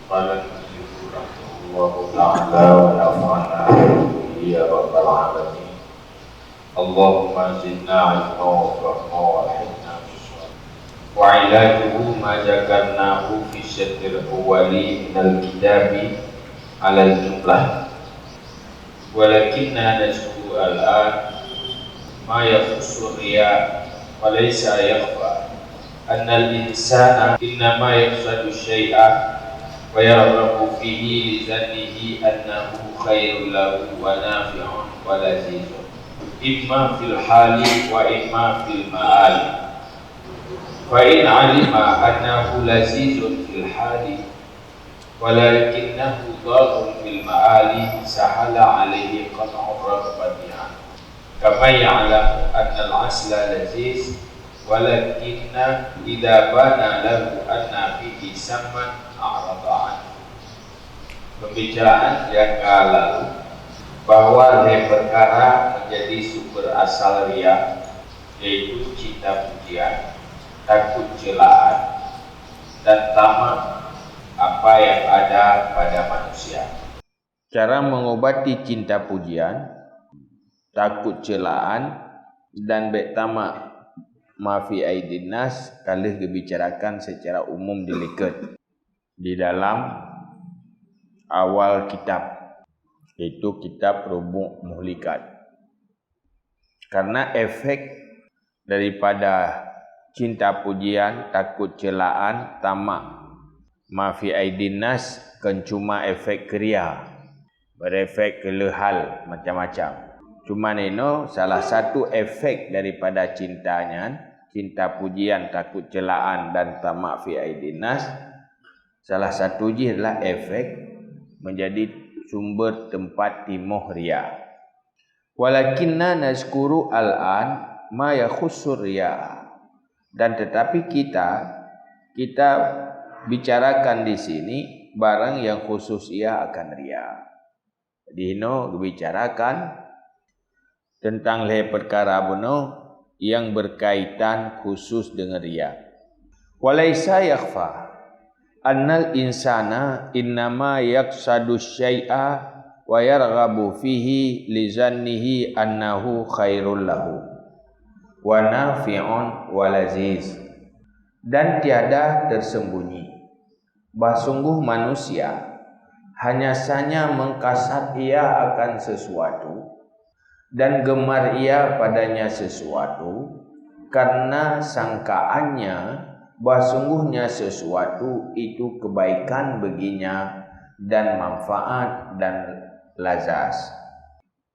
قال المؤلف رحمه الله تعالى ونفعنا به يا رب العالمين. اللهم زدنا علما وفهما والحقنا بالصالحين. وعلاجه ما ذكرناه في الشطر الأول من الكتاب على الجملة، ولكننا نذكر الآن ما يخص الرياء. وليس يخفى أن الإنسان إنما يقصد الشيء ويرغب فيه لظنه أنه خير له ونافع ولذيذ، إما في الحال وإما في المآل. فإن علم أنه لذيذ في الحال ولكنه ضار في المآل سهل عليه قطع الرغبة عنه، كما يعلم أن العسل لذيذ ولكن إذا بان له أن فيه سما أعرض عنه. Pembicaraan yang lalu bahwa perkara menjadi sumber asal ria, yaitu cinta pujian, takut celaan, dan tamak apa yang ada pada manusia. Cara mengobati cinta pujian, takut celaan, dan tamak mafi aidin nas kalih dibicarakan secara umum dilihat di dalam awal kitab, yaitu kitab Rubu' Muhlikat. Karena efek daripada cinta pujian, takut celaan, tamak mafi aidin nas kan cuma efek keria, berefek ke lehal macam-macam. Cuma ini salah satu efek daripada cintanya, cinta pujian, takut celaan, dan tamak fi aidin nas. Salah satu adalah efek menjadi sumber tempat timuh ria. Walakinna nazkuru al-an ma yakhussur ria. Dan tetapi kita bicarakan di sini barang yang khusus ia akan ria. Jadi ini dibicarakan tentang perkara beno yang berkaitan khusus dengan ria. Walaysa yakhfa annal insana innama yaqsadu syai'a wa yarghabu fihi li zannihi annahu khairul lahu wa nafi'un wa laziz. Dan tiada tersembunyi bahawa sungguh manusia hanya saja mengkasat ia akan sesuatu dan gemar ia padanya sesuatu karena sangkaannya bahawa sungguhnya sesuatu itu kebaikan baginya dan manfaat dan lazaz.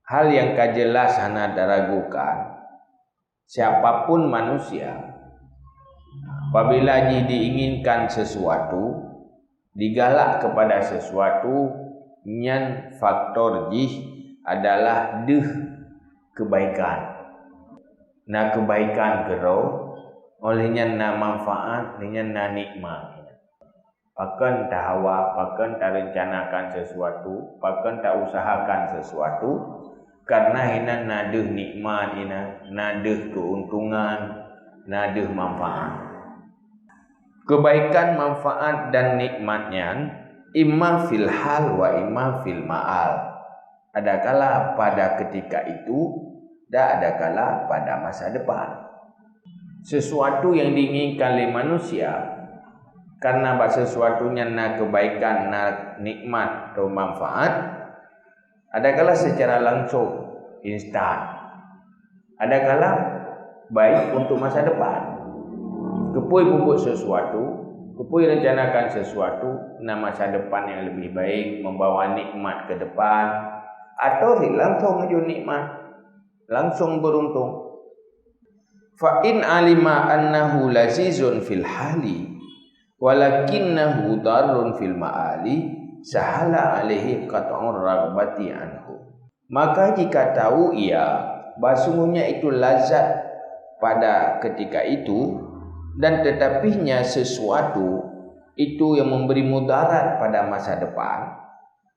Hal yang jelas hana diragukan, siapapun manusia apabila diinginkan sesuatu, digalak kepada sesuatu, nyan faktor jih adalah kebaikan. Na kebaikan gerau olehnya na manfaat dengan na nikmat. Pakan tak hawa, pakan tak rencanakan sesuatu, pakan tak usahakan sesuatu, karena hina naduh nikmat, hina naduh keuntungan, naduh manfaat. Kebaikan, manfaat dan nikmatnya imma fil hal wa imma fil ma'al. Adakala pada ketika itu dan adakala pada masa depan. Sesuatu yang diinginkan oleh manusia karena sesuatunya na kebaikan, na nikmat atau manfaat, adakala secara langsung instan, adakala baik untuk masa depan. Kepui pupuk sesuatu, kepui rencanakan sesuatu na masa depan yang lebih baik, membawa nikmat ke depan, atau langsung menuju nikmat, langsung beruntung. Fa in alima annahu lazizun fil hali walakinnahu darrun fil ma'ali sahala alaihi qat'ur raghbati anhu. Maka jika tahu ia bahawa sungguhnya itu lazat pada ketika itu dan tetapinya sesuatu itu yang memberi mudarat pada masa depan,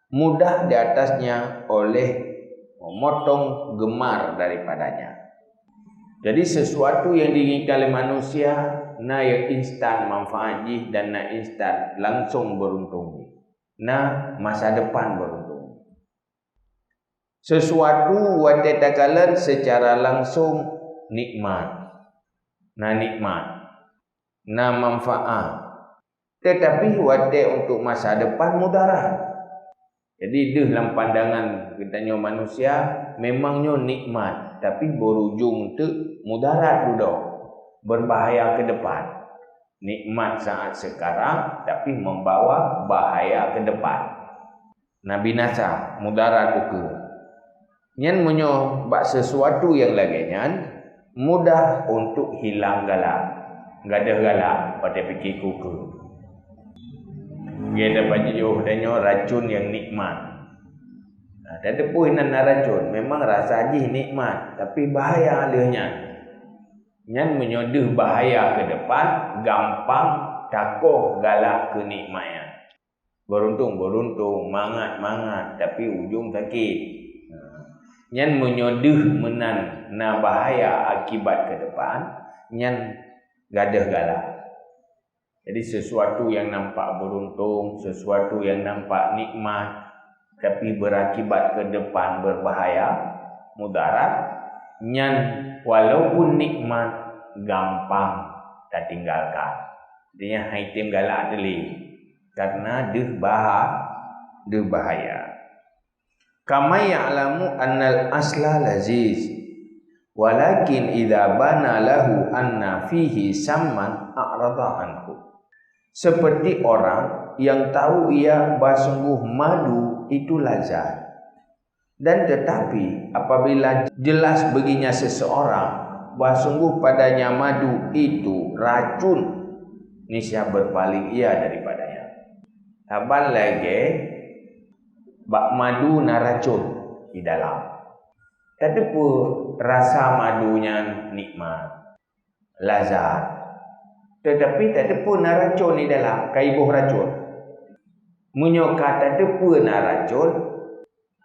mudah di atasnya oleh memotong gemar daripadanya. Jadi sesuatu yang diinginkan oleh manusia na yang instan manfaat dan na instan langsung beruntung. na masa depan beruntung. Sesuatu wate takalan secara langsung nikmat, na manfaat. Tetapi wate untuk masa depan mudarat. Jadi dalam pandangan kitanya manusia memangnya nikmat, tapi berujung tu mudarat dulu, berbahaya ke depan. Nikmat saat sekarang tapi membawa bahaya ke depan. Nah binasa, mudarat uku. Nyan menyo bak sesuatu yang laginya mudah untuk hilang galak. Gadah galak pada fikir kuku. Dia dapat jauh danyo racun yang nikmat. Nah, tak ada pun nak racun. Memang rasa ajih nikmat, tapi bahaya alihnya. Nyan menyodah bahaya ke depan, gampang takoh galak ke nikmatnya. Beruntung, mangat, tapi ujung sakit. Nyan menyodah menan na bahaya akibat ke depan, nyan gadah galak. Jadi sesuatu yang nampak beruntung, sesuatu yang nampak nikmat, tapi berakibat ke depan berbahaya, mudarat, nyan walaupun nikmat, gampang tak tinggalkan. Dia haitim galak deli, karena deh bahaya. Kama ya'lamu annal asla laziz, walakin idza bana lahu anna fihi samman a'rada anhu. Seperti orang yang tahu ia bersungguh madu itu lazat. Dan tetapi apabila jelas baginya seseorang bersungguh padanya madu itu racun, niscaya berpaling ia daripadanya. Taban lagi bak madu na racun di dalam. Tetapi rasa madunya nikmat, lazat. Tetapi tak ada pun racun di dalam, kaibuh racun. Menyokat tak ada pun racun,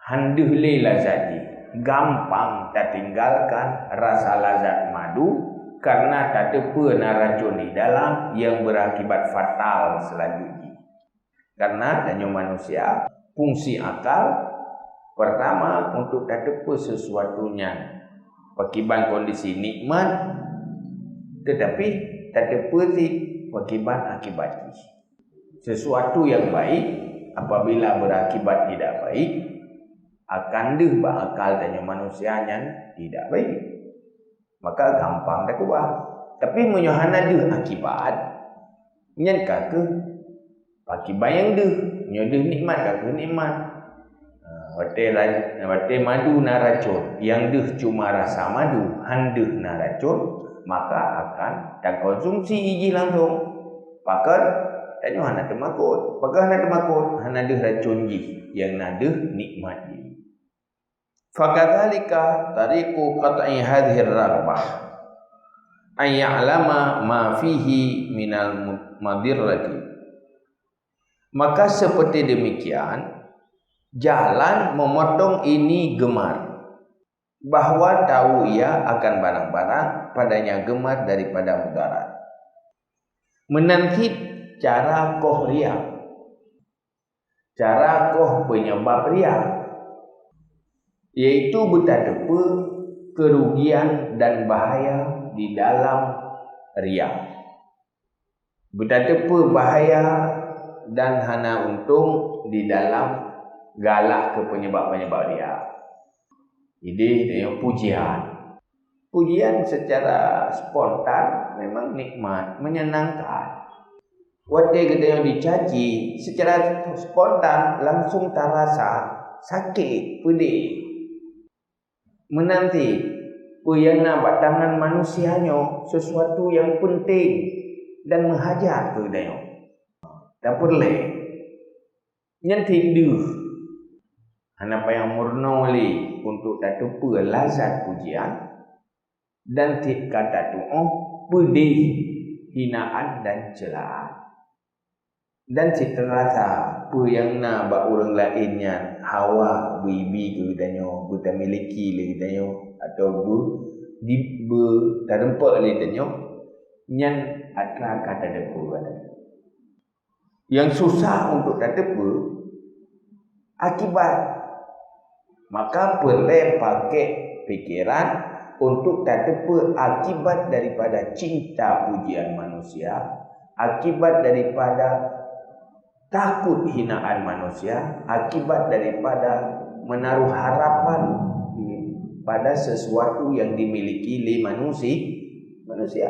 handuh le lazati. Gampang tak tinggalkan rasa lazat madu, karena tak ada pun racun di dalam yang berakibat fatal selanjutnya. Karena tanya manusia, fungsi akal, pertama untuk tak ada pun sesuatunya. Pakiban kondisi nikmat, tetapi tak ada perti akibat. Sesuatu yang baik apabila berakibat tidak baik akan deh bakal tanya manusianya tidak baik. Maka gampang dah kuat. Tapi menyohana deh akibat nyen kake akibat yang deh nyodah nikmat kake nikmat. Wate madu na racun yang deh cuma rasa madu handeh na racun, maka akan tak konsumsi iji langsung. Pakat tanya hana temakut. Pakat hana temakut, hana deh racun ji yang nadeh nikmat ji. Fakadzalika tariqu qat'i hadhihi ar-raghbah ay ya'lama ma fihi minal madirrati. Maka seperti demikian jalan memotong ini gemar, bahwa tahu ia akan barang-barang padanya gemar daripada mudarat. Menangkit cara koh riak, cara koh penyebab riak, yaitu betapa kerugian dan bahaya di dalam riak. Betapa bahaya dan hana untung di dalam galak ke penyebab-penyebab riak. Jadi tengok pujian secara spontan memang nikmat, menyenangkan. Wate kita yang dicaci secara spontan langsung terasa sakit, pedih. Menanti puyana batangan manusianya sesuatu yang penting dan menghajat ke dia. Tak boleh. Nanti Hanapa yang murno li untuk tatu lazat pujian dan kata tu pedih, hinaan dan celaan. Dan terasa apa yang nak buat orang lainnya hawa bibi ke danyo buta miliki le danyo atau terempak le danyo nyan atra kata depu. Yang susah untuk tak tepu akibat. Maka boleh pakai pikiran untuk tak terpa akibat daripada cinta pujian manusia, akibat daripada takut hinaan manusia, akibat daripada menaruh harapan pada sesuatu yang dimiliki oleh manusia.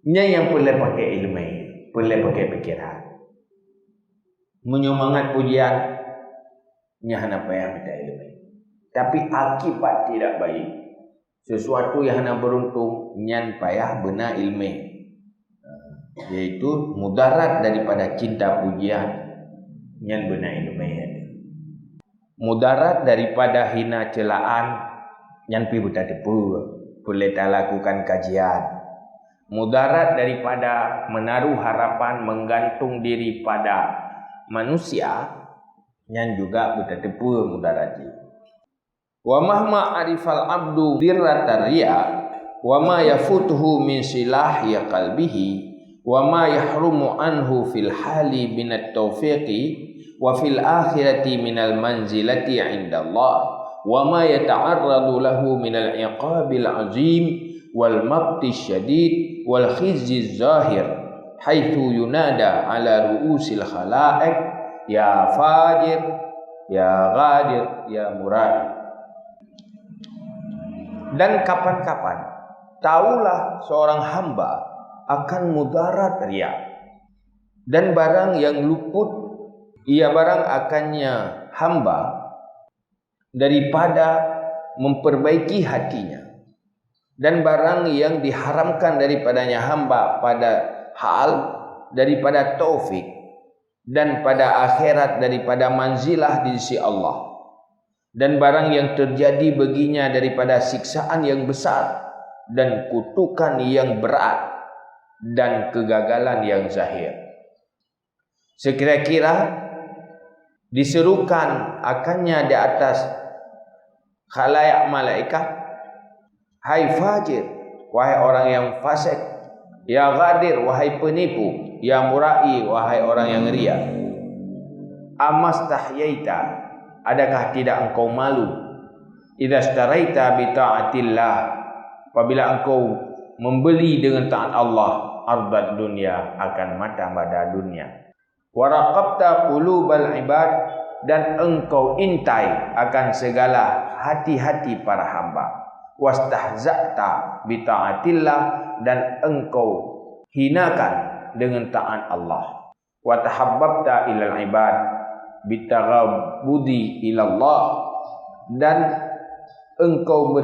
Nya yang boleh pakai ilmu, boleh pakai pikiran. Menyemangat pujian, nya hana payah minta ilmu. Tapi akibat tidak baik, sesuatu yang hana beruntung, nyan payah benar ilmu. Yaitu mudarat daripada cinta pujian, nyan benar ilmu. Mudarat daripada hina celaan, nyan pi buta depu, boleh tak lakukan kajian. Mudarat daripada menaruh harapan menggantung diri pada manusia, nyan juga buta depu mudarat. Wa mahma arifal abdu dirratar riya wa ma yafutuhu min silahi qalbihi wa ma yahrumu anhu fil hali binat taufiqi wa fil akhirati minal manzilati indallah wa ma yata'arradu lahu minal iqabil azim wal maqti syadid wal khizyi zahir haitsu yunada ala ru'usil khalaiq ya fajir ya ghadir ya murad. Dan kapan-kapan taulah seorang hamba akan mudarat riya, dan barang yang luput ia barang akannya hamba daripada memperbaiki hatinya, dan barang yang diharamkan daripadanya hamba pada hal daripada taufik dan pada akhirat daripada manzilah di sisi Allah, dan barang yang terjadi baginya daripada siksaan yang besar dan kutukan yang berat dan kegagalan yang zahir. Sekira-kira diserukan akannya di atas khalayak malaikat, hai fajir, wahai orang yang fasik, ya ghadir, wahai penipu, ya murai, wahai orang yang ria. Amastahyaita, adakah tidak engkau malu, idza staraita bi ta'atillah, apabila engkau membeli dengan taat Allah, ardad dunia, akan mata-mata dunia. Waraqabta qulubal ibad, dan engkau intai akan segala hati-hati para hamba. Wastahza'ta bi ta'atillah, dan engkau hinakan dengan taat Allah. Wa tahabbabta ilal ibad bi taghabbudi ilallah, dan engkau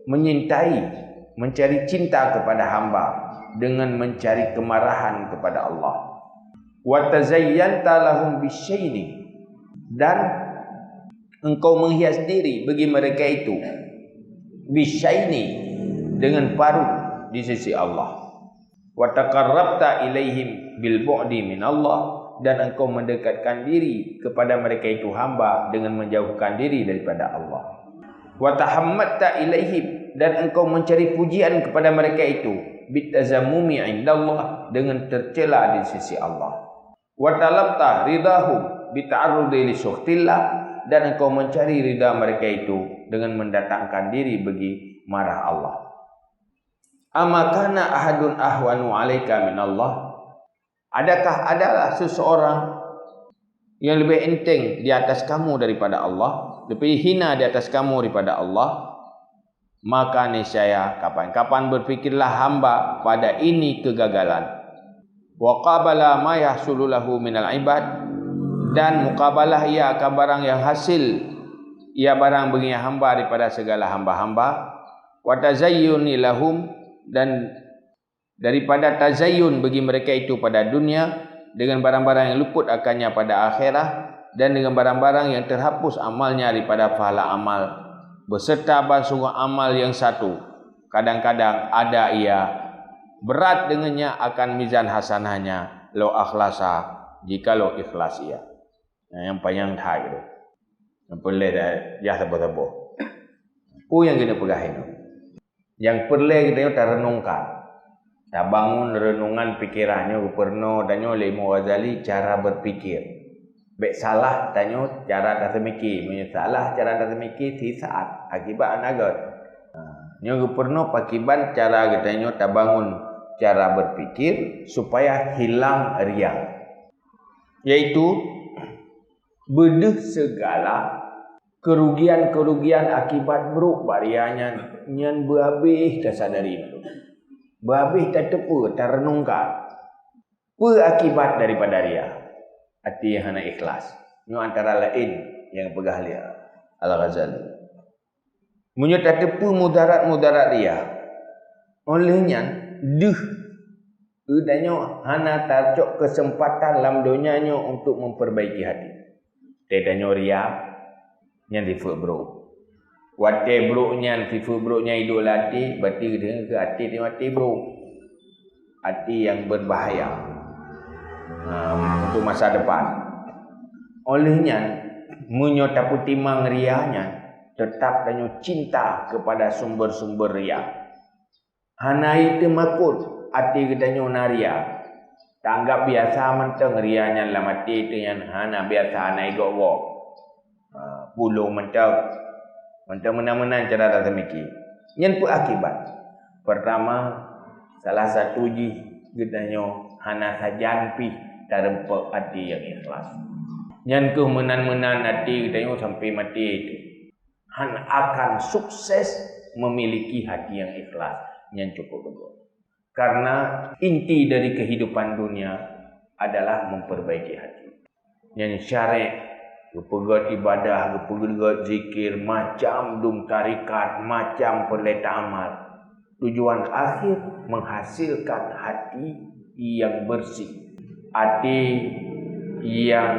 menyintai, mencari cinta kepada hamba dengan mencari kemarahan kepada Allah. Wa tazayyanta lahum bisyayni, dan engkau menghias diri bagi mereka itu bisyayni, dengan paruh di sisi Allah. Wa taqarrabta ilaihim bil bu'di min Allah, dan engkau mendekatkan diri kepada mereka itu hamba dengan menjauhkan diri daripada Allah. Wa tahammatta ilaihim, dan engkau mencari pujian kepada mereka itu bitazammumi indallah, dengan tercela di sisi Allah. Wa talabta ridahum bita'arrudi li sukhtillah, dan engkau mencari ridha mereka itu dengan mendatangkan diri bagi marah Allah. Amakana ahadun ahwanu alaika min Allah, adakah adalah seseorang yang lebih enteng di atas kamu daripada Allah, lebih hina di atas kamu daripada Allah? Maka niscaya kapan-kapan berfikirlah hamba pada ini kegagalan. Wa qabala ma yahsulu lahu minal ibad, dan mukabalah ia akan barang yang hasil ia barang bagi hamba daripada segala hamba-hamba. Wa tazayyuni lahum, dan daripada tazayyun bagi mereka itu pada dunia dengan barang-barang yang luput akannya pada akhirat, dan dengan barang-barang yang terhapus amalnya daripada pahala amal, beserta basuh amal yang satu. Kadang-kadang ada ia berat dengannya akan mizan hasanahnya, lo akhlasa, jikalau ikhlas ia. Yang panjang thai itu, yang perle dah jah tabo-tabo. Yang kena pegah itu, yang perle kita tak renungkan, tak bangun renungan pikirannya, perno danyo Imam Ghazali cara berpikir. Baik salah tanya cara tak semiki. Punya salah cara tak semiki si saat akibat anagot. Nyo pernah pakiban cara katanya tak bangun cara berpikir supaya hilang riak. Yaitu bedeh segala kerugian-kerugian akibat buruk barianya nyan berhabis tak sadari tu. Berhabis tak tepu tak renungkan. Apa akibat daripada riak? Hati yang hana ikhlas. Ini antara lain yang pegah lihat Al-Ghazali. Munyo tak tepu mudarat-mudarat dia. Olehnya udahnya hana tarcok kesempatan dalam dunianya untuk memperbaiki hati. Tedanya ria yang tifuk bro. Wate bro nya tifuk bro nya idul hati berarti dengan ke hati ni hati bro. Hati yang berbahaya. Untuk masa depan. Olehnya munyo tapu timang rianya tetap danyo cinta kepada sumber-sumber ria. Hana itu makut hati kedanyo naria. Tanggap biasa menteng rianya dalam hati itu yang hana biasa hana igok-gok. Puluh menteng menang-menang cara tak semiki. Yang pun akibat. Pertama, salah satu kedanyo hana sajan pi darempak hati yang ikhlas. Yang ke menan-menan hati kita sampai mati itu. Han akan sukses memiliki hati yang ikhlas. Yang cukup bagus. Karena inti dari kehidupan dunia adalah memperbaiki hati. Yang syarek, kepegat ibadah, kepegat zikir, macam dum tarikat, macam peleta amal. Tujuan akhir menghasilkan hati yang bersih. Hati yang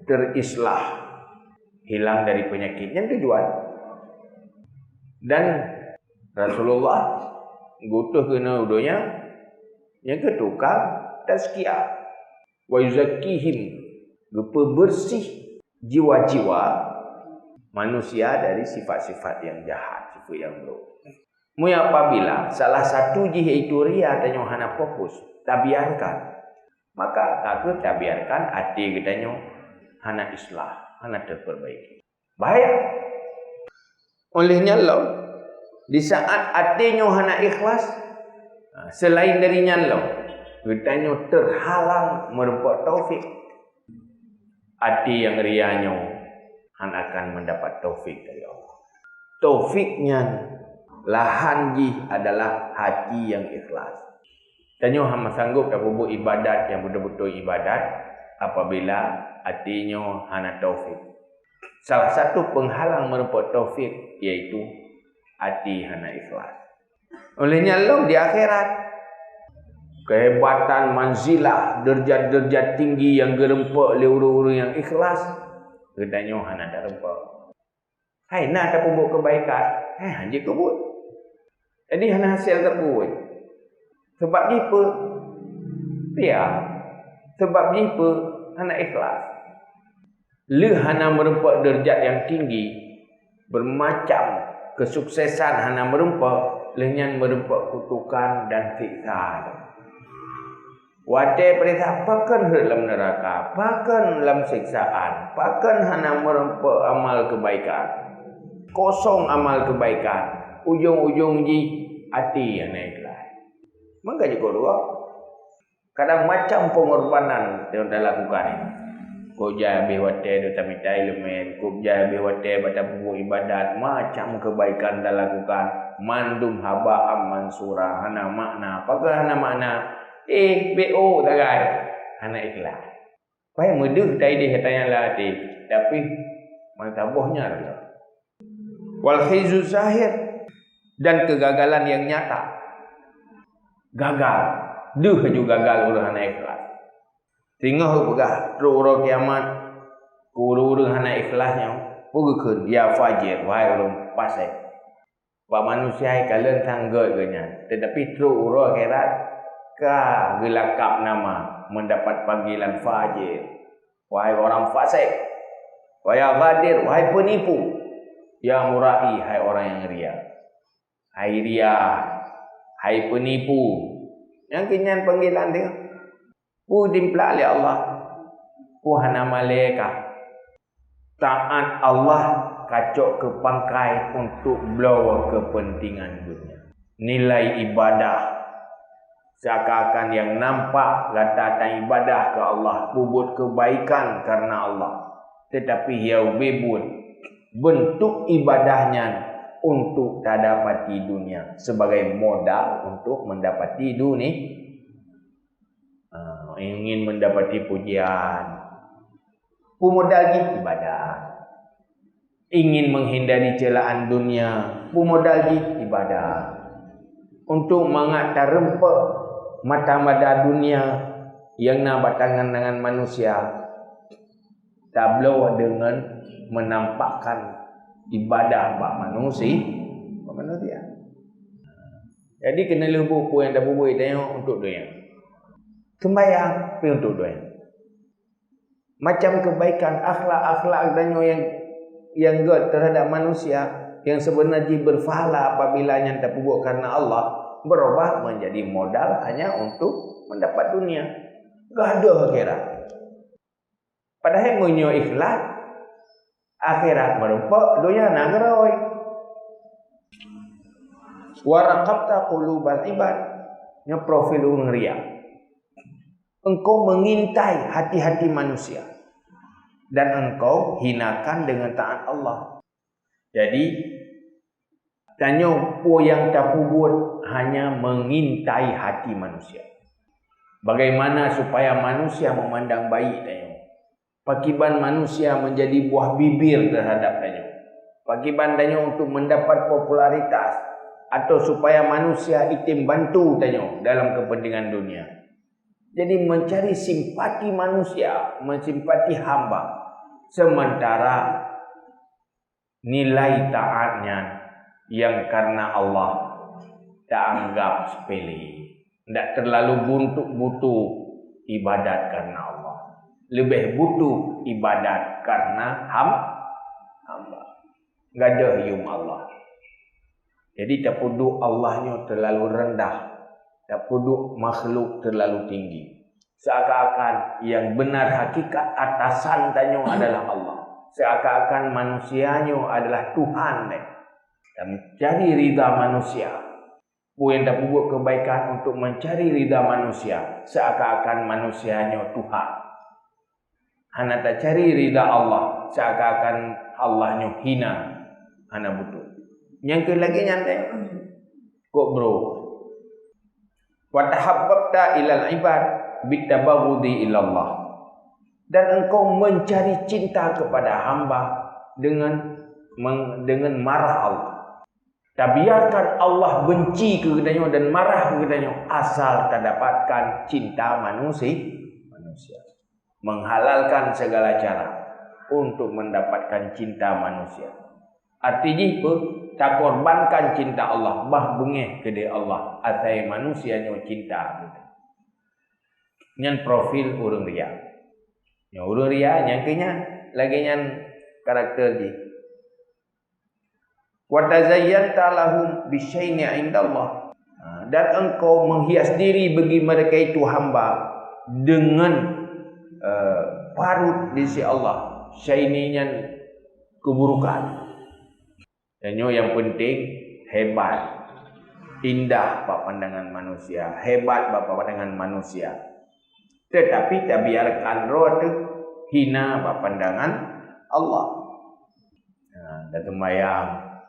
terislah, hilang dari penyakit. Yang tujuan. Dan Rasulullah gutuh kena udonya yang ketukar tazkiyah wa yuzakkihim, gepe bersih jiwa-jiwa manusia dari sifat-sifat yang jahat, sifat yang buruk. Mu apabila salah satu itu ria tanyo hana fokus, tabiarkan. Maka aku tabiarkan hati kedanyo hana islah, hana terperbaiki. Bahaya. Olehnya Allah, di saat hatinya hana ikhlas, selain darinya Allah, kedanyo terhalang merupakan taufik. Hati yang rianya akan mendapat taufik dari Allah. Taufiknya lahan adalah hati yang ikhlas. Tanyo hama sanggup tak buat ibadat yang betul-betul ibadat apabila hatinya hana taufik. Salah satu penghalang merupakan taufik iaitu hati hana ikhlas. Olehnya Allah di akhirat kehebatan manzilah derajat-derajat tinggi yang gerempak oleh orang-orang yang ikhlas kedanyo hana darempak. Hai nak tak buat kebaikan, anjir kau buat. Jadi hana hasil tak buat. Sebab apa? Ya. Sebab apa? Hana ikhlas. Le hana merempak derajat yang tinggi, bermacam kesuksesan hana merempak, lenyan merempak kutukan dan siksa. Wate perintah pakan dalam neraka, pakan dalam siksaan, pakan hana merempak amal kebaikan. Kosong amal kebaikan. Ujung-ujung hati hana ikhlas. Maka juga dua. Kadang macam pengorbanan yang dah lakukan ini. Kau jabe wate do tamita elemen, kau jabe wate baca buku ibadat, macam kebaikan dah lakukan. Mandum haba mansura, hana makna. Apakah hana makna? BO tagai. Hana ikhlas. Pai meduh tai dia tanya lah hati, tapi mantabohnya adalah wal khizu zahir dan kegagalan yang nyata. Gagal. Duh juga gagal urang hana ikhlas. Tinggal pegah ro kiamat urang hana ikhlasnya. Pugukeun ya fajir wahai urang fasik. Pak manusia kalian tanggal genya. Tetapi tru uro akhirat ka gelakap nama mendapat panggilan fajir. Wahai orang fasik. Wahai ghadir, wahai penipu. Ya murai, hai orang yang ria. Hai ria. Hai penipu. Yang kenyan panggilan dia. Pu dimpla oleh Allah. Hana malaikat taat Allah kacok ke pangkai untuk bawa kepentingan dunia. Nilai ibadah seakan-akan yang nampak latatan ibadah ke Allah, bubut kebaikan karena Allah, tetapi ia bebut bentuk ibadahnya untuk tak dapati dunia sebagai modal untuk mendapati dunia. Ingin mendapati pujian, pemodal ibadah. Ingin menghindari celaan dunia, pemodal ibadah. Untuk mengatar rempah mata-mata dunia yang nak batangan dengan manusia, tablo dengan menampakkan ibadah bak manusia. Jadi kena lebu yang dah bubui tengok untuk dunia. Sembahyang pergi untuk dunia. Macam kebaikan akhlak-akhlak danyo yang good terhadap manusia yang sebenarnya berfahala apabila yang terpubuk karena Allah, berubah menjadi modal hanya untuk mendapat dunia. Gaduh akhirat. Padahal menyo ikhlas akhirat merupa dunia nagaroi. Waraqabta qulubal ibad, nya profil orang ria. Engkau mengintai hati-hati manusia dan engkau hinakan dengan taat Allah. Jadi tanya po yang terpubut hanya mengintai hati manusia. Bagaimana supaya manusia memandang baik tanya. Pakiban manusia menjadi buah bibir terhadap tanya. Pakiban tanya untuk mendapat popularitas atau supaya manusia itim bantu tanya dalam kepentingan dunia. Jadi mencari simpati manusia, mensimpati hamba, sementara nilai taatnya yang karena Allah tak anggap sepele, tidak terlalu butuh ibadat karena Allah, lebih butuh ibadat karena hamba. Enggak ada hium Allah. Jadi tak puduk Allahnya terlalu rendah, tak puduk makhluk terlalu tinggi. Seakan-akan yang benar hakikat atasan tanya adalah Allah. Seakan-akan manusianya adalah Tuhan. Dan mencari ridha manusia. Yang tak buat kebaikan untuk mencari ridha manusia. Seakan-akan manusianya Tuhan. Hana tak cari ridha Allah. Seakan-akan Allahnya hina. Hana butuh. Yang lagi nyantai. Kok bro? Wa tahabbabta ilal ibad bitabaghudi ilallah. Dan engkau mencari cinta kepada hamba dengan marah Allah. Tak biarkan Allah benci kepadanya dan marah kepadanya asal tak dapatkan cinta manusia. Menghalalkan segala cara untuk mendapatkan cinta manusia. Artinya apa? Tak korbankan cinta Allah, bah bengeh kedai Allah atai manusianya cinta. Yang profil orang ria. Yang orang ria yang kenya lagi yang karakter dia. Wa tazayyanta lahum bisyai'in 'indallah. Dan engkau menghias diri bagi mereka itu hamba dengan parut di sisi Allah. Syai'innya keburukan. Dan yang penting hebat, indah bak pandangan manusia, hebat bak pandangan manusia. Tetapi tak biarkan roh tu hina bak pandangan Allah. Dan sembahyang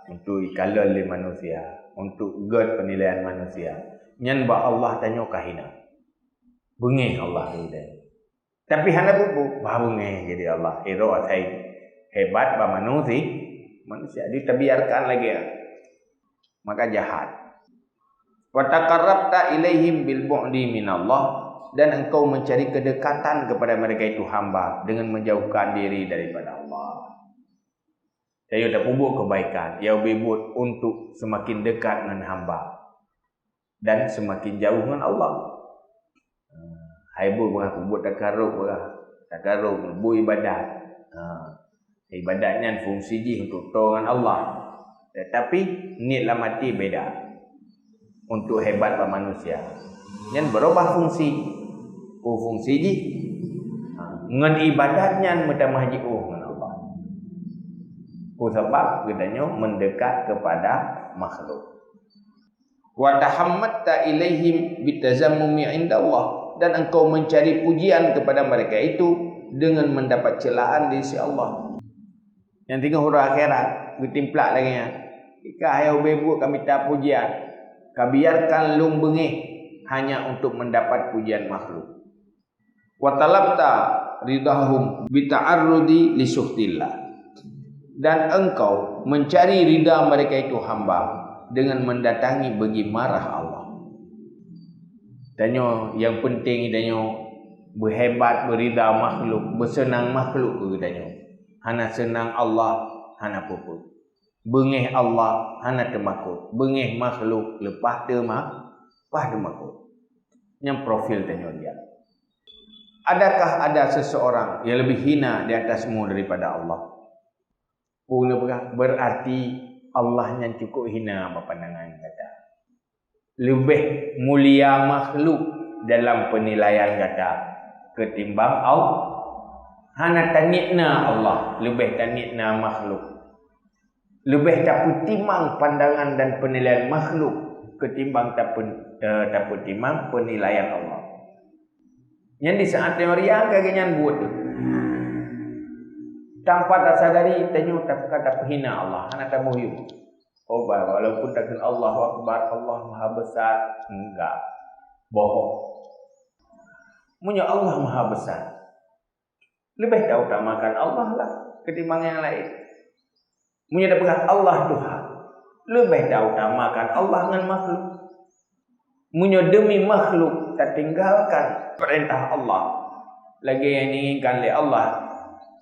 untuk ikalal di manusia, untuk god penilaian manusia. Nyan bak Allah tanya kahina. Bengih Allah dia. Tapi hana bubu, bah bengih jadi Allah. Iro atai hebat bak manusia ditabiarkan lagi ya. Maka jahat. Wa taqarrabta ilaihim bil bu'di minallah, dan engkau mencari kedekatan kepada mereka itu hamba dengan menjauhkan diri daripada Allah. Saya dah pubuk kebaikan, ya bibut untuk semakin dekat dengan hamba dan semakin jauh dengan Allah. Haibu berah pubuk takarrub bu ibadat. Ibadatnya fungsi ji untuk tolongan Allah. Tetapi niatlah mati beda. Untuk hebatlah manusia. Yang berubah fungsi. Fungsi ji ngan ibadatnya mutamah jiuh ngan Allah. Ku sebab gedanya mendekat kepada makhluk. Wa tahammatta ilaihim bitazammumi indallah, dan engkau mencari pujian kepada mereka itu dengan mendapat celaan di sisi Allah. Yang tiga huruf akhirat getimplak lagi ya. Jika hayau bebu kami tak pujian, kabiarkan lung bengih hanya untuk mendapat pujian makhluk. Wa talabta ridahum bita'arrudi li suhtillah, dan engkau mencari ridha mereka itu hamba dengan mendatangi bagi marah Allah. Danyo yang penting danyo berhebat berida makhluk, bersenang makhluk ke danyo. Hana senang Allah, hana puput. Bengih Allah, hana temakut. Bengih makhluk, lepas temakut. Yang profil danyo dia. Adakah ada seseorang yang lebih hina di atasmu daripada Allah? Berarti Allah yang cukup hina berpandangan kata. Lebih mulia makhluk dalam penilaian kata ketimbang Allah. Hana tanitna Allah, lebih tanitna makhluk. Lebih dapat timang pandangan dan penilaian makhluk ketimbang dapat timang penilaian Allah. Yang di saat teori yang kagenyan buat tanpa tersadari tanyo kata hina Allah, hana tamuyu. Oh, walaupun takkan Allahu Akbar, Allah Maha Besar, enggak. Bohong. Punya Allah Maha Besar. Lebih tahu utamakan Allah lah ketimbang yang lain. Punya dapat Allah Tuhan. Lebih tahu utamakan Allah dengan makhluk. Punya demi makhluk tak tinggalkan perintah Allah. Lagi yang diinginkan oleh Allah,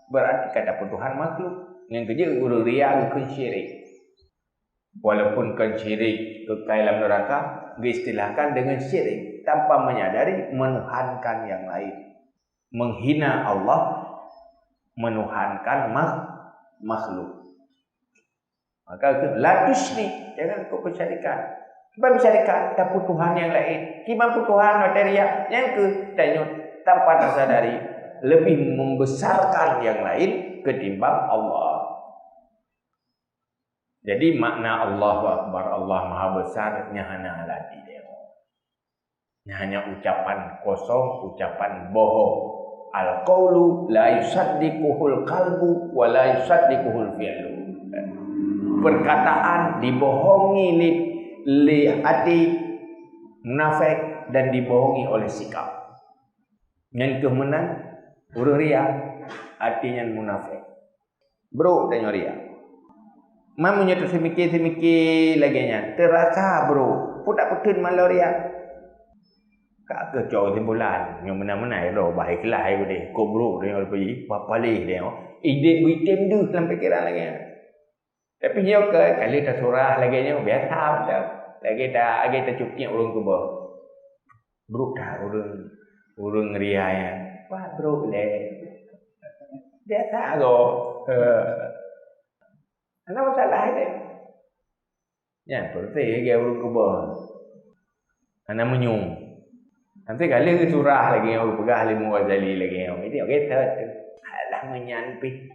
berarti kata Tuhan makhluk. Yang kerja urut riya ke syirik. Walaupun kan syirik kekal dalam neraka, diistilahkan dengan syirik tanpa menyadari menuhankan yang lain. Menghina Allah, menuhankan makhluk. Maka la tusyrik, jangan kau bersyarikat. Sebab bersyarikat dapat Tuhan yang lain. Kimampu Tuhan materia yang tanya tanpa tersadari lebih membesarkan yang lain ketimbang Allah. Jadi makna Allahu Akbar, Allah Maha Besar, hanya alati dia. Hanya ucapan kosong, ucapan bohong. Al-qawlu la yusaddiquhul qalbu wa la yusaddiquhul fi'lu. Perkataan dibohongi li hati munafik dan dibohongi oleh sikap. Yang kemenang ria, artinya munafik. Bro dan ria. Mamunya tu semikir lagi nya. Terasa bro, pudak putun malaria. Kak ke jauh timbulan, yang mana-mana ro baik lah ai boleh. Ko bro dia pergi papalih dia. Ide item tu dalam fikiran lagi. Tapi dia ke kali tak surah lagi nya biasa dah. Lagi tak cukup urang ku bah. Bro dah urang ria ya. Wah bro le. Biasa go. Ana masalah dia. Ya, berarti dia urang ku bah. Ana menyung. Nanti kali ke surah lagi yang pegah Imam Ghazali lagi yang ini okey tak. Alah menyampi.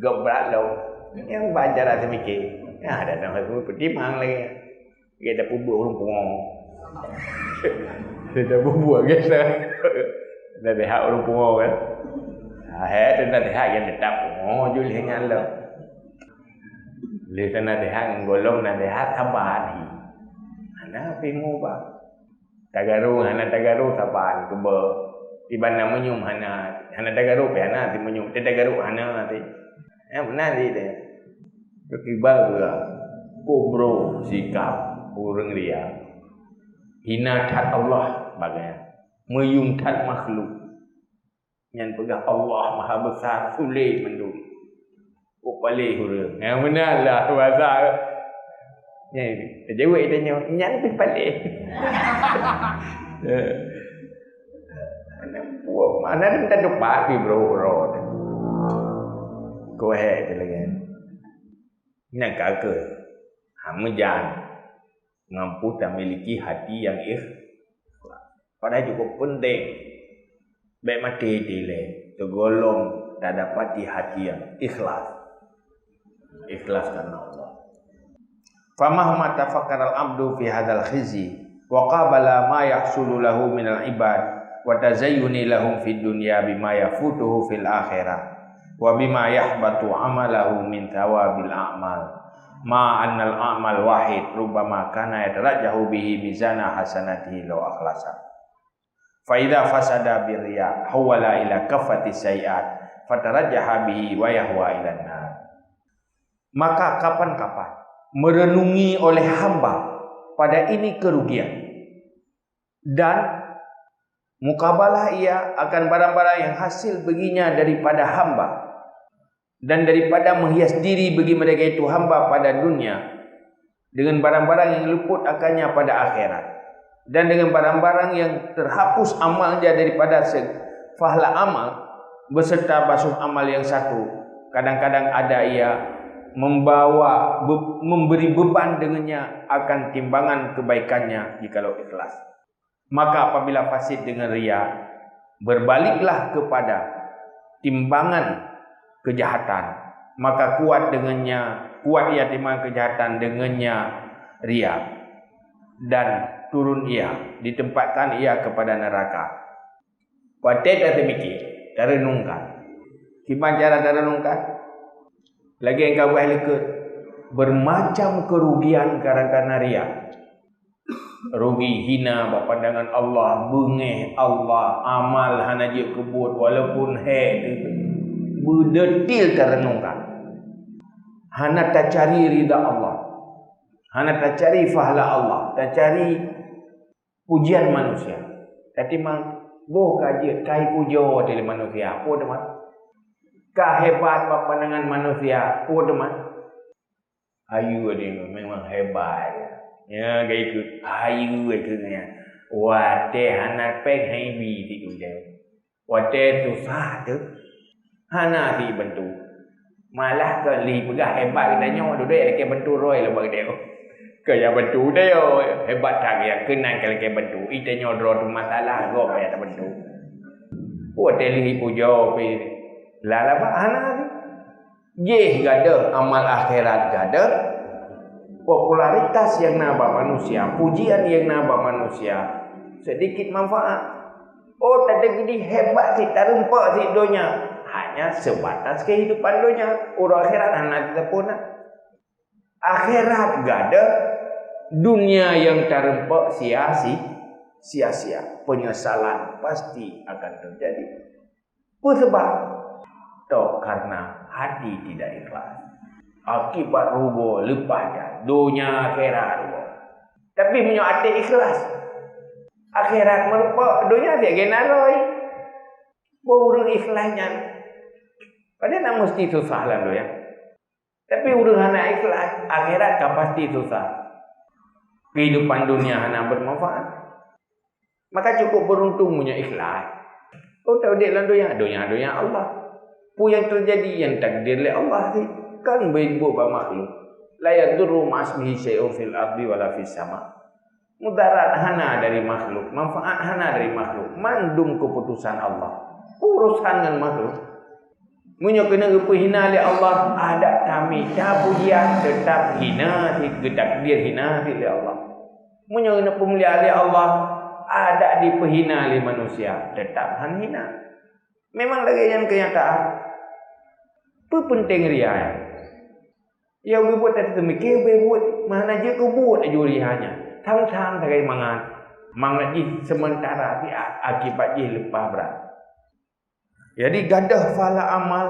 Gobrak lo. Yang baca rasa mikir. Ya ada nama tu pertimang lagi. Kita pubuk urang pungong. Kita pubuk kita. Dah hak urang pungong kan. Hai dah hak yang tetap pungong jul hanya lo. Lihat nak hak golong nak hak tambahan. Ana pingu ba. Tagaru saban keba ibana menyum hana tagaru pe hana ti menyum te tagaru hana ti benar dia ketiba pula kubro sikap urang ria hina tat Allah bagai meyum tat makhluk yang pegah Allah Maha Besar sulit mendung upale urang yang benar lah bahasa ni terjewek tanya nyan pi balik. Mana minta doa pi bro. Go ahead lagi. Nak ke? Hamajan mampu tak memiliki hati yang ikhlas. Padahal cukup penting. baik mati dile tergolong tak dapati hati yang ikhlas. Ikhlas karena Allah. Famahma tafakkara al-'abdu fi hadzal khizi wa qabala ma yahsulu lahu min al-ibad wa tazayyuni lahum fid dunya bima yafutuhu fil akhirah wa bima yahbatu amalahu min thawabil a'mal ma annal a'mal wahid rubbama kana yatarajjahu bihi mizana hasanatihi law akhlasa fa idza fasada birriya hawala ila kaffati sayiat fatarajjaha bihi wa yahwa ila nar. Maka kapan-kapan merenungi oleh hamba pada ini kerugian dan mukabalah ia akan barang-barang yang hasil baginya daripada hamba dan daripada menghias diri bagi mereka itu hamba pada dunia dengan barang-barang yang luput akannya pada akhirat dan dengan barang-barang yang terhapus amalnya daripada pahala amal beserta basuh amal yang satu. Kadang-kadang ada ia memberi beban dengannya akan timbangan kebaikannya jikalau ikhlas. Maka apabila fasid dengan riya, berbaliklah kepada timbangan kejahatan, maka kuat ia timbangan kejahatan dengannya riya dan turun ia, ditempatkan ia kepada neraka. Patet atau mikir, tak renungkan. Gimana cara tak renungkan? Lagi engkau boleh bermacam kerugian karena riya. Rugi hina berpandangan Allah, bengeh Allah, amal hana je kebut walaupun berdetil terenungkan. Hana tak cari ridha Allah. Hana tak cari pahala Allah, tak cari pujian manusia. Tapi mang boh kaje kai pujo dari manusia. Apa demat? Kehebat pandangan manusia, oh teman. Ayu dia memang hebat. Ya, gaya ikut ayu ikutnya. Wate hana pek hebi ti udah. Wate susah tu. Hana ti bentu. Malah kali pegah hebat katanya duduk ke bentu roy lo bag dia. Kaya bentu dia hebat tak ya kenang kali ke bentu. Itanya dro tu masalah go ya tak bentu. Wate li pujo pi lala pak hana ye gada amal akhirat gada popularitas yang naba manusia, pujian yang naba manusia, sedikit manfaat. Oh tak ada gini hebat si tarumpa si dunia, hanya sebatas kehidupan dunia. Urang akhirat hana kita pun akhirat gada dunia yang tarumpa sia-sia, penyesalan pasti akan terjadi. Apa sebab? Tok karena hati tidak ikhlas. Akibat rugo lepas dah dunia akhirat rugo. Tapi punya hati ikhlas. Akhirat merupa dunia dia genaroi. Urang ikhlasnya. Padahal nak mesti susah lah tu ya. Tapi urang hana ikhlas, akhirat kan pasti susah. Kehidupan dunia hana bermanfaat. Maka cukup beruntung punya ikhlas. Oh tahu dia lah dunia Allah. Apa yang terjadi yang takdir oleh Allah sih kan beribu makhluk. La yadurru ma'asmihi syai'un fil ardi wala fis sama. Mudarat hana dari makhluk, manfaat hana dari makhluk. Mandum keputusan Allah. Urusan dengan makhluk. Munyo kena hina oleh Allah, ada kami dah pujian tetap hina, takdir hina oleh Allah. Munyo kena pemuliaan oleh Allah, ada dipehina oleh manusia, tetap hina. Memang lagi yang kenyataan. Apa penting riya? Yang buat tadi temikir buat mana je kau buat ajuri hanya. Tang-tang sagai mangan. Mang lagi sementara tapi akibat je lepas berat. Jadi gadah fala amal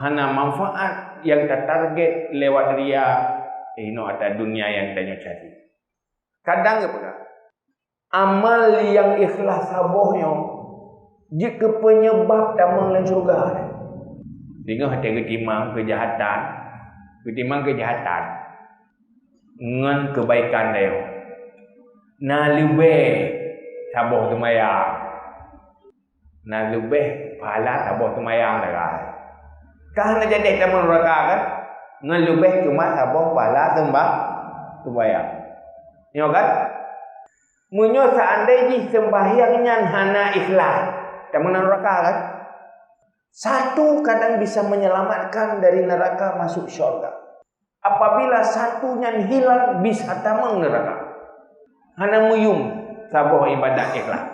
hana manfaat yang tertarget lewat riya ino ada dunia yang tanya cari. Kadang apa? Amal yang ikhlas sabohnya jika penyebab tamang lan surga. Dengan hati ketimang kejahatan ngan kebaikan dia. Na lebih saboh temayang. Na lebih pahala saboh temayang dah. Kan jadi tamu neraka kan? Ngan lebih cuma saboh pahala temayang. Yo kan? Munyo seandainya sembahyangnya hana ikhlas, Tamu neraka kan? Satu kadang bisa menyelamatkan dari neraka masuk syurga. Apabila satunya hilang bisa tamu neraka. Hana muyung sabuh ibadat ikhlas.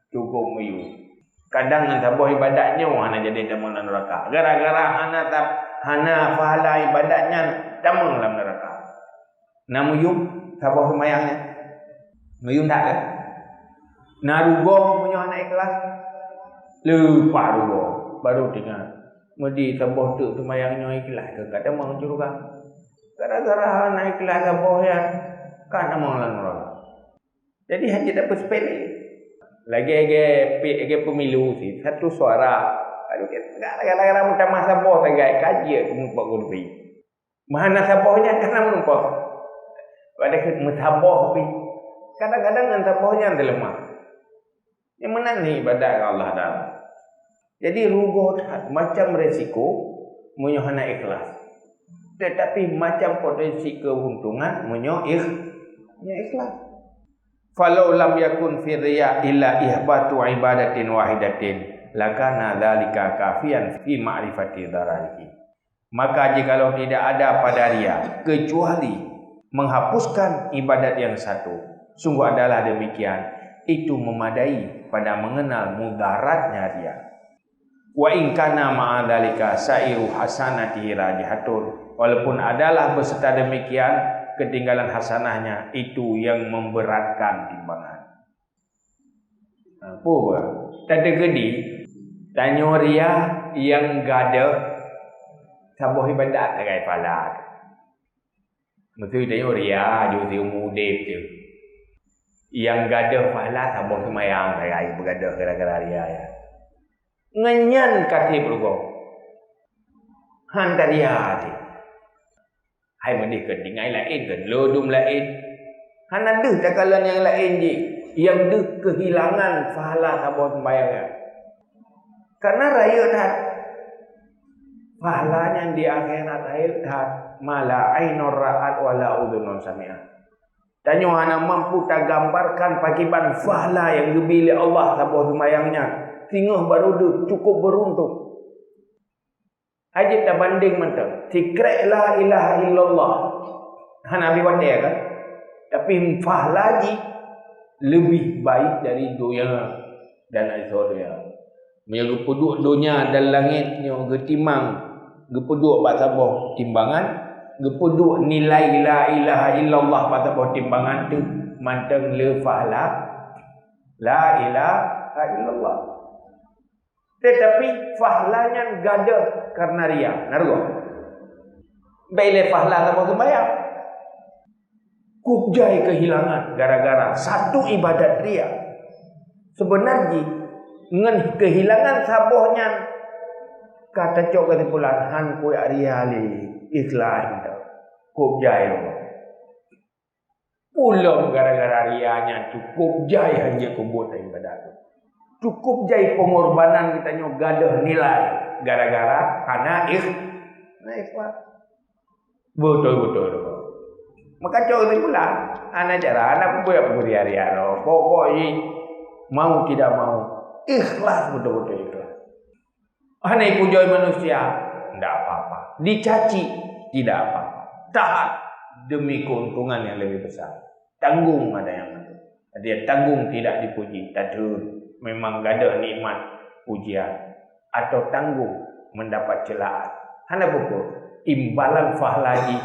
Cukup muyung. Kadang sabuh ibadatnya hana jadi tamu neraka. Gara-gara hana pahala ibadatnya tamu dalam neraka. Namuyung sabuh semayangnya. Muyung tak kan? Narugo punya anak ikhlas. Lupa rugo. Baru dengar. Mesti sabuh tu semayangnya ikhlas ke kata mau juga. Gara-gara anak ikhlas sabuh ya kan amang neraka. Jadi hanya dapat sepele. Lagi pemilu sih satu suara. Aduh gara-gara muntah masa sabuh saja kaji numpak kursi. Mana sabuhnya karena numpak. Pada sabuh pi. Kadang-kadang dengan sabuhnya lemah. Yang mana ni ibadat Allah Taala. Jadi rugo macam resiko menyohana ikhlas. Tetapi macam potensi keuntungan ikhlas. Falau lam yakun fi riya illa ihbatu ibadatin wahidatin lakana dzalika kafian fi ma'rifati dararihi. Maka jikalau tidak ada pada riya kecuali menghapuskan ibadat yang satu, sungguh adalah demikian, itu memadai pada mengenal mudaratnya riya. Wa in kana ma'a dzalika sa'iru hasanatihi rajihatun, walaupun adalah beserta demikian ketinggalan hasanahnya itu yang memberatkan timbangan. Apa? Tadi gedi tanya ria yang gada sabuh ibadat tagai pahala. Betul tanya ria jadi umudip tu. Yang gada pahala sabuh semayang tagai bergada gara-gara ria ya. Ngenyan kasih bergong. Hantar ria tu. Hai mendih kedingai lain ke lodum lain. Han ada takalan yang lain je yang de kehilangan pahala sabuh sembahyang. Karena raya dah pahalanya di akhirat raya dah mala ainur ra'at wala udhunun sami'ah. Tanya hana mampu tak gambarkan pakiban pahala yang dibeli Allah sabuh sembahyangnya. Tinggal baru de cukup beruntung. Ajib dah banding mentang. Secret la ilaha illallah. Nabi wadai kan? Tapi pahala lagi lebih baik dari dunia dan akhirat. Dia gepuduk dunia dan langit nyo getimang. Gepuduk bak sabuh timbangan. Gepuduk nilai la ilaha illallah bak sabuh timbangan tu manteng le pahala la ilaha illallah. Tetapi pahalanya gada karena ria. Nargo. Baile pahala sama sembahyang. Kubjai kehilangan gara-gara satu ibadat ria. Sebenarnya dengan kehilangan sabuhnya kata cok kesimpulan han ku ria li ikhlas itu. Kubjai lo. Pulang gara-gara rianya cukup jai hanya kubut ibadat tu. Cukup jai pengorbanan kita nyo gadah nilai gara-gara karena ikhlas. Betul. Maka cok itu pula anak cara anak pun apa hari-hari pokoknya mau tidak mau ikhlas betul-betul ikhlas. Anak pujoi manusia tidak apa-apa, dicaci tidak apa-apa, taat demi keuntungan yang lebih besar. Tanggung ada yang itu. Dia tanggung tidak dipuji, tadu memang gada nikmat pujian atau tanggung mendapat celaan. Hana buku imbalan fahlagi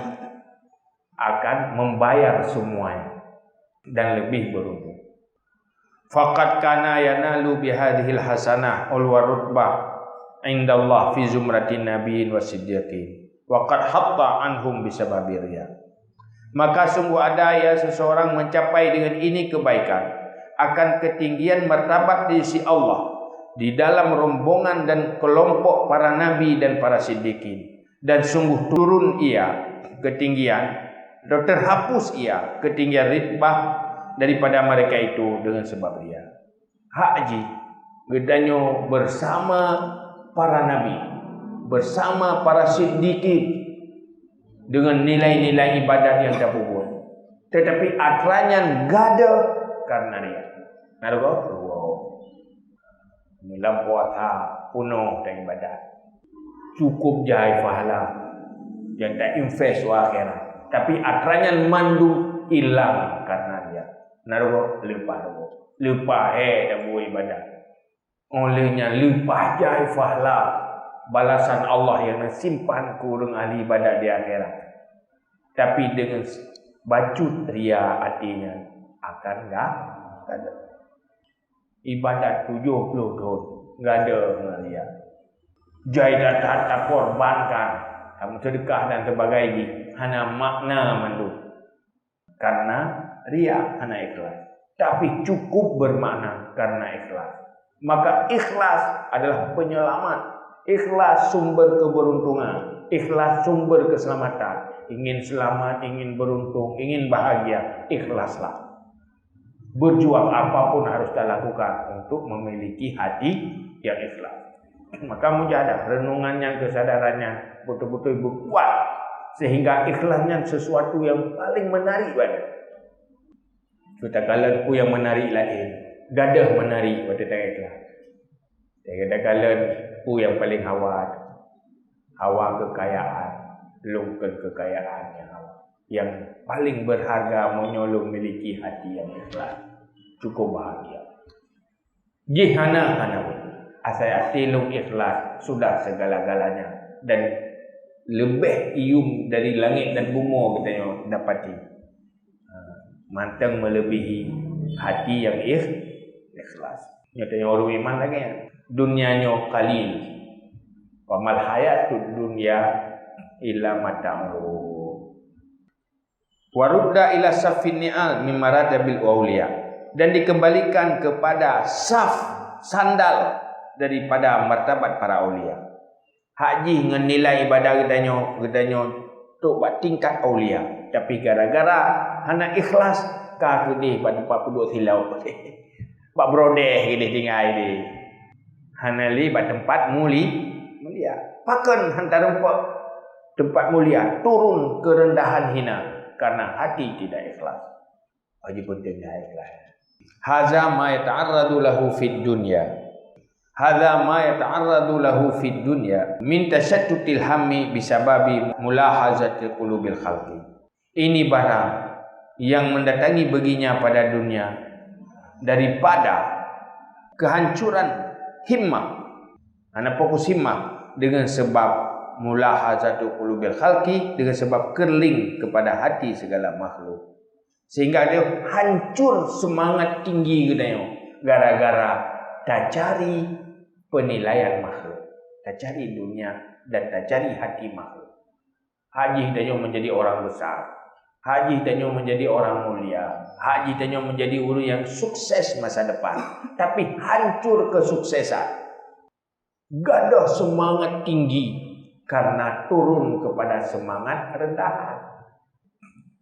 akan membayar semuanya dan lebih beruntung. Faqad kana yanalu bihadhil hasanah wal warutbah indallah fi zumratin nabiyyin wasiddiqin wa qad hatta anhum bisababi riya. Maka sungguh ada ya seseorang mencapai dengan ini kebaikan akan ketinggian martabat di sisi Allah di dalam rombongan dan kelompok para nabi dan para siddiqin, dan sungguh turun ia ketinggian atau terhapus ia ketinggian ritbah daripada mereka itu dengan sebab dia. Haji gedanyo bersama para nabi, bersama para siddiqin dengan nilai-nilai ibadat yang terpupur. Tetapi atranya gada karena dia. Nargo? Dalam puasa penuh dan ibadat. Cukup jai pahala. Yang tak invest wa akhirat. Tapi atranya mandu hilang karena dia. Naruh lupa naruh. Lupa dan buat ibadat. Olehnya lupa jai pahala. Balasan Allah yang simpan kurung ahli ibadat di akhirat. Tapi dengan bacut ria hatinya akan enggak ada. Ibadat 70 tahun enggak ada ria. Jai datang tak korbankan. Kamu sedekah dan sebagainya. Hanya makna mandu. Karena ria hanya ikhlas. Tapi cukup bermakna karena ikhlas. Maka ikhlas adalah penyelamat. Ikhlas sumber keberuntungan. Ikhlas sumber keselamatan. Ingin selamat, ingin beruntung, ingin bahagia. Ikhlaslah. Berjuang apapun harus kita lakukan untuk memiliki hati yang ikhlas. Maka mujahadah, renungannya, kesadarannya betul-betul berkuat sehingga ikhlasnya sesuatu yang paling menarik pada. Kita kala ku yang menarik lain, gadah menarik pada tak ikhlas. Kadang-kadang ku yang paling hawa kekayaan, lungkun kekayaannya hawa. Yang paling berharga menyolong memiliki hati yang ikhlas, cukup bahagia. Jihana asai atilung ikhlas sudah segala-galanya dan lebih ium dari langit dan bumi kita dapati. Mantang melebihi hati yang ikhlas. Nyatanya orang iman lagi ya. Dunianya qalil. Wa mal hayatud dunya illa mata'u. Wa rudda ila safin ni'al mimma bil awliya. Dan dikembalikan kepada sandal daripada martabat para aulia. Haji dengan nilai ibadah gedanya tu buat tingkat aulia. Tapi gara-gara hana ikhlas ka kedih pada 42 silau. Pak brodeh gini tinggal ini. Hana li pada tempat mulia. Pakan hantar tempat mulia turun kerendahan hina karena hati tidak ikhlas. Haji penting ikhlas. Haza ma yata'arradu lahu fid dunya. Hadza ma yata'arradu lahu fid dunya min tashattutil hammi bisababi mulahazatil qulubil khalqi. Ini barang yang mendatangi baginya pada dunia daripada kehancuran himmah. Ana fokus himmah dengan sebab mulahazatul qulubil khalqi, dengan sebab kerling kepada hati segala makhluk. Sehingga dia hancur semangat tinggi gedanya gara-gara tak cari penilaian makhluk, tak cari dunia dan tak cari hati makhluk. Haji tanya menjadi orang besar, haji tanya menjadi orang mulia, haji tanya menjadi orang yang sukses masa depan, tapi hancur kesuksesan. Gadah semangat tinggi karena turun kepada semangat rendah.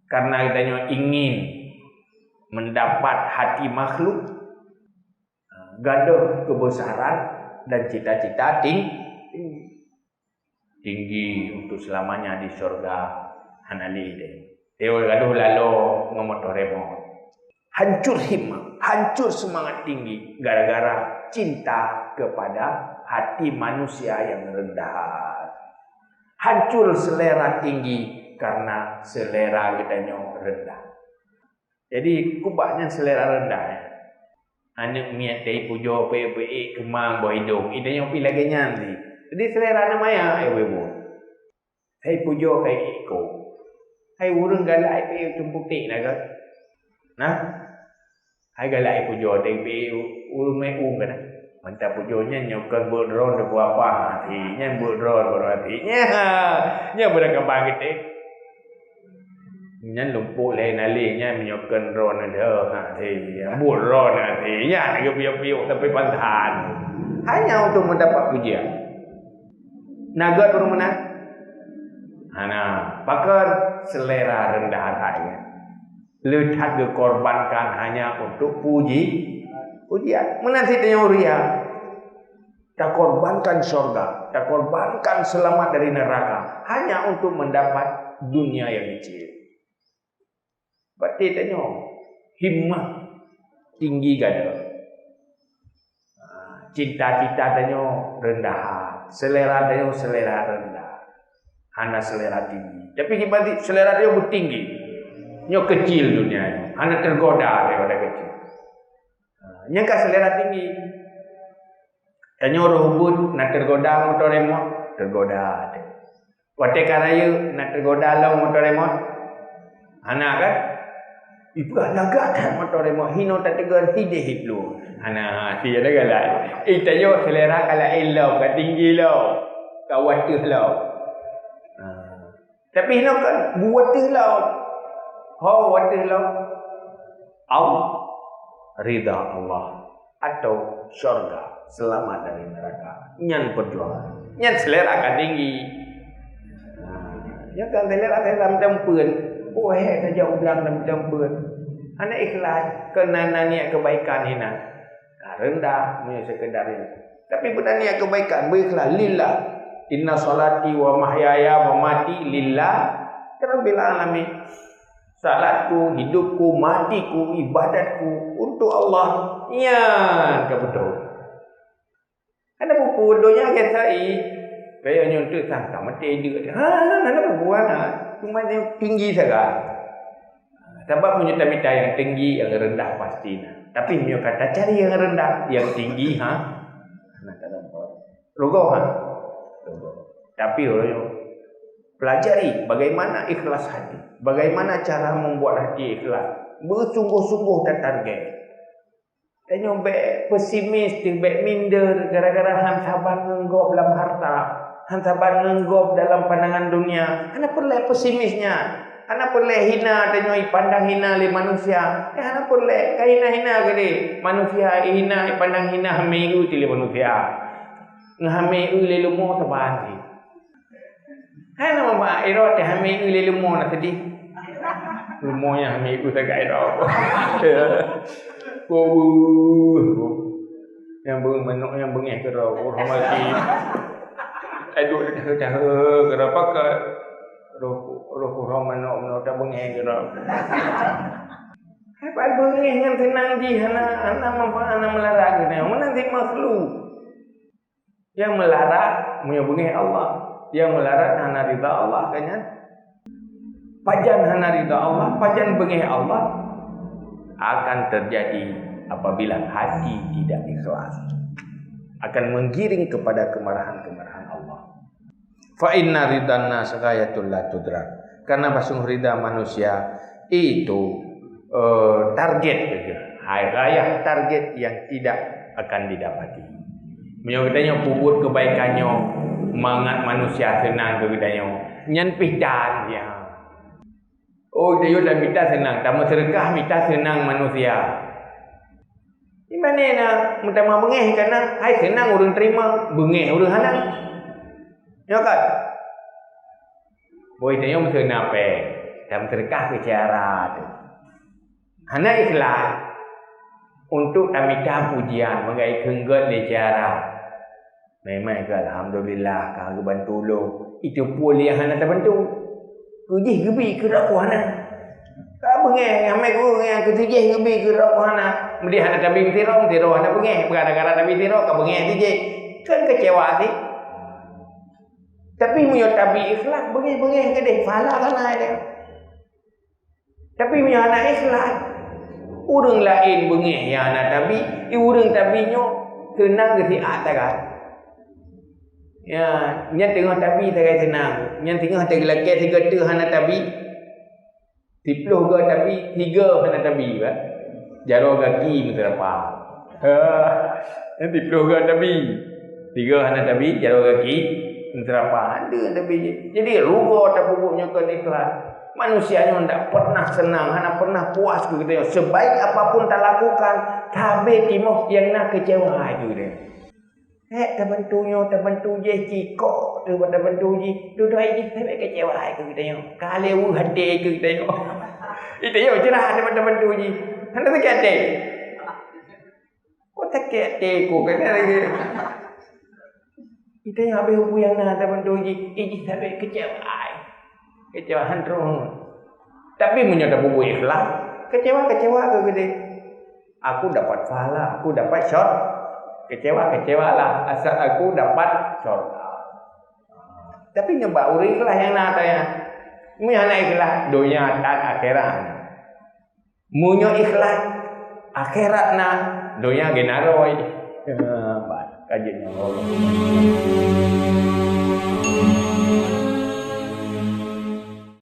Karena tanya ingin mendapat hati makhluk, gadah kebesaran dan cita-cita tinggi untuk selamanya di surga hanali deh. Teo gaduh lalu ngomotor remote. Hancur himmah, hancur semangat tinggi gara-gara cinta kepada hati manusia yang rendah. Hancur selera tinggi karena selera kitanya rendah. Jadi kubahnya selera rendah ya. Anak miat dari pujo pe kemang boh hidung. Idanya pi lagi nyanti. Jadi selera namanya ibu. Hai pujo kai iko. Hai urang galai pe tumputik naga. Nah. Hai galai pujo dari pe urang mai kan. Mantap pujonya nyokan bodron de apa hatinya bodron hatinya. Nya berkembang gitu. Nhân lumpur lain alihnya menyokan ron ada hati, buat ron hatinya, dia piu-piu sampai pantahan. Hanya untuk mendapat pujian. Naga turun mana? Hana, pakar selera rendah hatinya. Letak dikorbankan hanya untuk pujian. Menanti tanya ria. Tak korbankan surga, tak korbankan selamat dari neraka, hanya untuk mendapat dunia yang kecil. Berarti tanya himmah tinggi gada. Cita-cita danyo rendah, selera danyo selera rendah. Hana selera tinggi. Tapi dibanding selera dia bertinggi. Nyo kecil dunia. Hana tergoda daripada kecil. Nya ka selera tinggi. Tanyo rohbun nak tergoda motor remote, tergoda. Wate karaya nak tergoda long motor remote. Hana kan? Ibu laga kan motor remote hino tak tegar hide hitlu. Hana si ada galai. Tayo selera kala elau ka tinggi lau. Ka wate lau. Tapi hino kan buat lau. Ho wate lau. Ridha Allah atau syurga, selamat dari neraka. Nyan perjuangan. Nyan selera ka tinggi. Ya kan selera dalam tempeun. Oh saja ulang dalam tempeun. Ana ikhlas kerana niat kebaikan hina. Rendah punya sekedar ini. Tapi bukan niat kebaikan, berikhlas lillah. Inna salati wa mahyaya wa mati lillah rabbil alamin. Salatku, hidupku, matiku, ibadatku untuk Allah. Ya, ke betul. Ada buku donya ketai. Kaya nyontok sangka mati dia. Ada buku ana. Cuma yang tinggi saja. Sebab punya mita yang tinggi, yang rendah pasti. Tapi punya kata cari yang rendah, yang tinggi, Rogo, Tapi pelajari bagaimana ikhlas hati, bagaimana cara membuat hati ikhlas, bersungguh-sungguh dan target. Dan nyobek pesimis, tibek minder, gara-gara han sabar ngenggop dalam harta, han sabar ngenggop dalam pandangan dunia. Hana perlu pesimisnya. Hana boleh hina dan nyoi pandang hina le manusia. Hana boleh kahina-hina gede. Manusia hina pandang hina hameu tile manusia. Ngahameu le lumo tabati. Hana mama ero te hameu le lumo na tadi. Lumonya hameu sagai ro. Yang beng manuk yang bengeh ke ro hormati. Aduh dah kenapa ke roh manuk tak bengeh ke ro. Apa bengeh ngan tenang ji hana manfaat hana melarang kena. Mana si makhluk yang melarang punya bengeh Allah, yang melarang hana ridha Allah kan. Pajan hana ridha Allah, pajan bengeh Allah akan terjadi apabila hati tidak ikhlas. Akan menggiring kepada kemarahan-kemarahan Allah. Fa inna ridan nas ghayatul la tudrak. Karena pasung ridha manusia itu target saja. Gayah target yang tidak akan didapati. Menyokatanya puput kebaikannya, mangat manusia senang kebaikannya. Nyan pidan dia. Oh dia dah minta senang, tamu sedekah minta senang manusia. Di mana nak minta bengeh karena hai senang urang terima, bengeh urang hanang. Ya kan? Boy tanya mesti nape? Dalam sedekah ke cara tu. Hana ikhlas untuk minta pujian mengai kenggat le cara. Memang ke alhamdulillah kau bantu lo. Itu pun yang hana terbantu. Kujih gebi ke rak hana. Ka bengeh amai ku yang ketujih gebi ke rak hana. Mesti hana tabi tiro hana bengeh. Gara-gara tabi tiro ka bengeh tije. Kan kecewa sih. Tapi punya tabi ikhlas bengeh-bengeh ke deh pahala kan ada. Tapi punya anak ikhlas urang lain bengeh yang anak tabi, urang tabinyo tenang ke si atas kan. Ya, nya tengah tabi tak tenang. Nya tengah tak laki tiga tu hana tabi. 10 ke tabi, 3 hana tabi kan. Jaro kaki menterapa. Nya 10 ke tabi. 3 hana tabi, jaro kaki menterapa. Ada tabi. Jadi rugo tak pupuknya ke ikhlas. Manusianya tidak pernah senang, hanya pernah puas begitu. Sebaik apapun tak lakukan, tabe timoh yang nak kecewa itu dia. Terbantunya, terbantu je cikok tu terbantu je. Duduk ini sampai kecewa itu kita yo. Kalau hati itu kita yo. Itu yo cerah terbantu je. Hendak sakit hati. Kau sakit hati ku kan lagi. Kita yo habis yang nak terbantu je. Ini sampai kecewa. Kecewa handrong. Tapi menyata bubu ikhlas. Kecewa ke gede. Aku dapat pahala, aku dapat kecewa lah asal aku dapat surga. Tapi nyebab orang ikhlas yang nak tanya. Mu yang nak ikhlas dunia dan akhirat. Munyo ikhlas akhirat nak dunia genaroi. Kajiannya Allah.